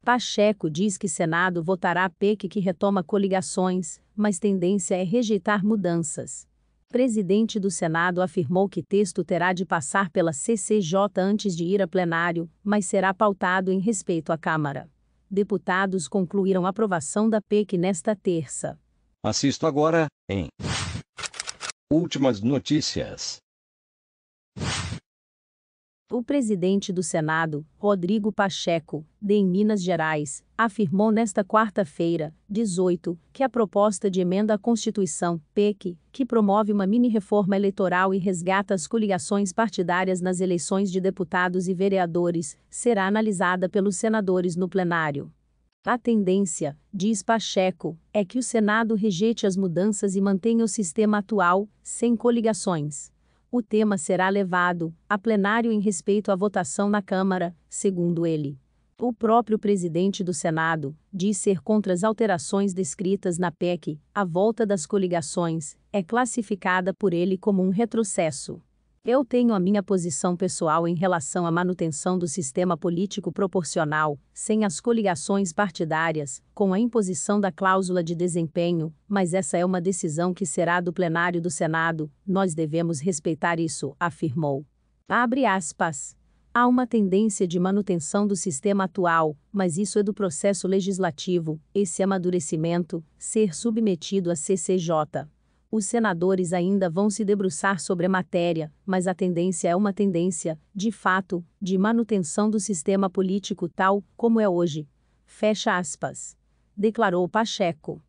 Pacheco diz que Senado votará PEC que retoma coligações, mas tendência é rejeitar mudanças. Presidente do Senado afirmou que texto terá de passar pela CCJ antes de ir a plenário, mas será pautado em respeito à Câmara. Deputados concluíram a aprovação da PEC nesta terça. Assisto agora, em Últimas Notícias. O presidente do Senado, Rodrigo Pacheco, em Minas Gerais, afirmou nesta quarta-feira, 18, que a proposta de emenda à Constituição, PEC, que promove uma mini-reforma eleitoral e resgata as coligações partidárias nas eleições de deputados e vereadores, será analisada pelos senadores no plenário. A tendência, diz Pacheco, é que o Senado rejeite as mudanças e mantenha o sistema atual, sem coligações. O tema será levado a plenário em respeito à votação na Câmara, segundo ele. O próprio presidente do Senado diz ser contra as alterações descritas na PEC. A volta das coligações é classificada por ele como um retrocesso. Eu tenho a minha posição pessoal em relação à manutenção do sistema político proporcional, sem as coligações partidárias, com a imposição da cláusula de desempenho, mas essa é uma decisão que será do plenário do Senado, nós devemos respeitar isso, afirmou. Abre aspas. Há uma tendência de manutenção do sistema atual, mas isso é do processo legislativo, esse amadurecimento, ser submetido à CCJ. Os senadores ainda vão se debruçar sobre a matéria, mas a tendência é uma tendência, de fato, de manutenção do sistema político tal como é hoje. Fecha aspas. Declarou Pacheco.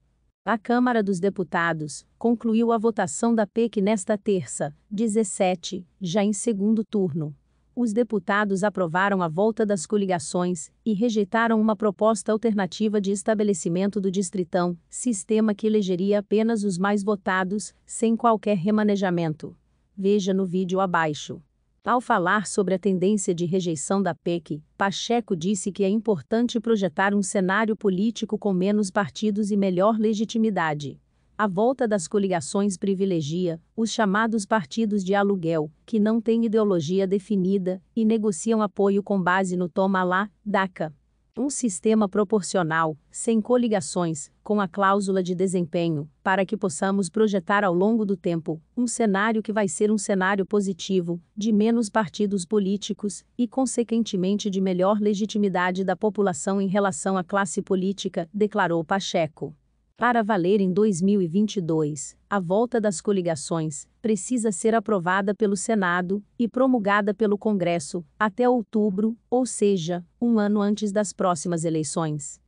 A Câmara dos Deputados concluiu a votação da PEC nesta terça, 17, já em segundo turno. Os deputados aprovaram a volta das coligações e rejeitaram uma proposta alternativa de estabelecimento do distritão, sistema que elegeria apenas os mais votados, sem qualquer remanejamento. Veja no vídeo abaixo. Ao falar sobre a tendência de rejeição da PEC, Pacheco disse que é importante projetar um cenário político com menos partidos e melhor legitimidade. A volta das coligações privilegia os chamados partidos de aluguel, que não têm ideologia definida e negociam apoio com base no toma lá, daca. Um sistema proporcional, sem coligações, com a cláusula de desempenho, para que possamos projetar ao longo do tempo um cenário que vai ser um cenário positivo, de menos partidos políticos e, consequentemente, de melhor legitimidade da população em relação à classe política, declarou Pacheco. Para valer em 2022, a volta das coligações precisa ser aprovada pelo Senado e promulgada pelo Congresso até outubro, ou seja, um ano antes das próximas eleições.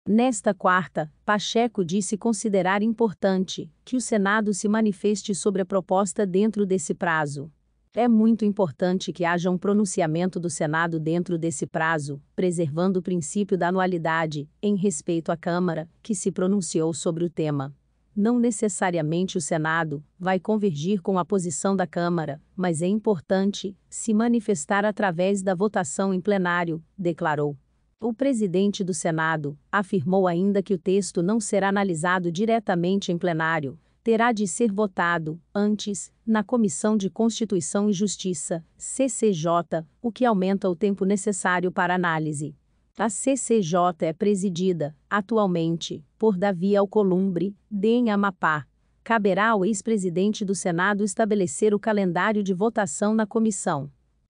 Nesta quarta, Pacheco disse considerar importante que o Senado se manifeste sobre a proposta dentro desse prazo. É muito importante que haja um pronunciamento do Senado dentro desse prazo, preservando o princípio da anualidade, em respeito à Câmara, que se pronunciou sobre o tema. Não necessariamente o Senado vai convergir com a posição da Câmara, mas é importante se manifestar através da votação em plenário, declarou. O presidente do Senado afirmou ainda que o texto não será analisado diretamente em plenário, terá de ser votado, antes, na Comissão de Constituição e Justiça, CCJ, o que aumenta o tempo necessário para análise. A CCJ é presidida, atualmente, por Davi Alcolumbre, em Amapá. Caberá ao ex-presidente do Senado estabelecer o calendário de votação na comissão.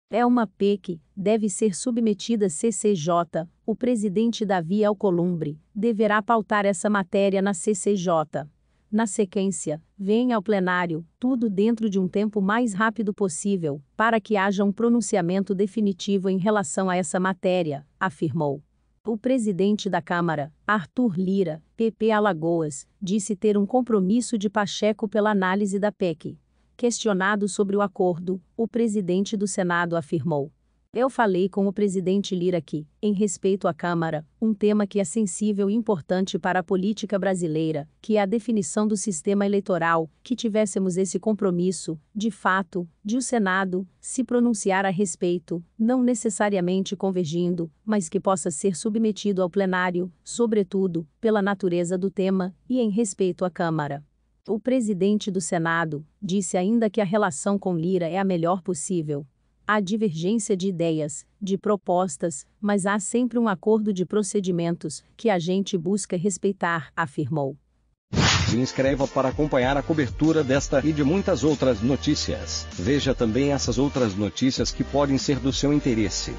É uma PEC, deve ser submetida à CCJ, o presidente Davi Alcolumbre deverá pautar essa matéria na CCJ. Na sequência, vem ao plenário, tudo dentro de um tempo mais rápido possível, para que haja um pronunciamento definitivo em relação a essa matéria, afirmou. O presidente da Câmara, Arthur Lira, PP Alagoas, disse ter um compromisso de Pacheco pela análise da PEC. Questionado sobre o acordo, o presidente do Senado afirmou: eu falei com o presidente Lira que, em respeito à Câmara, um tema que é sensível e importante para a política brasileira, que é a definição do sistema eleitoral, que tivéssemos esse compromisso, de fato, de o Senado se pronunciar a respeito, não necessariamente convergindo, mas que possa ser submetido ao plenário, sobretudo, pela natureza do tema, e em respeito à Câmara. O presidente do Senado disse ainda que a relação com Lira é a melhor possível. Há divergência de ideias, de propostas, mas há sempre um acordo de procedimentos que a gente busca respeitar, afirmou. Se inscreva para acompanhar a cobertura desta e de muitas outras notícias. Veja também essas outras notícias que podem ser do seu interesse.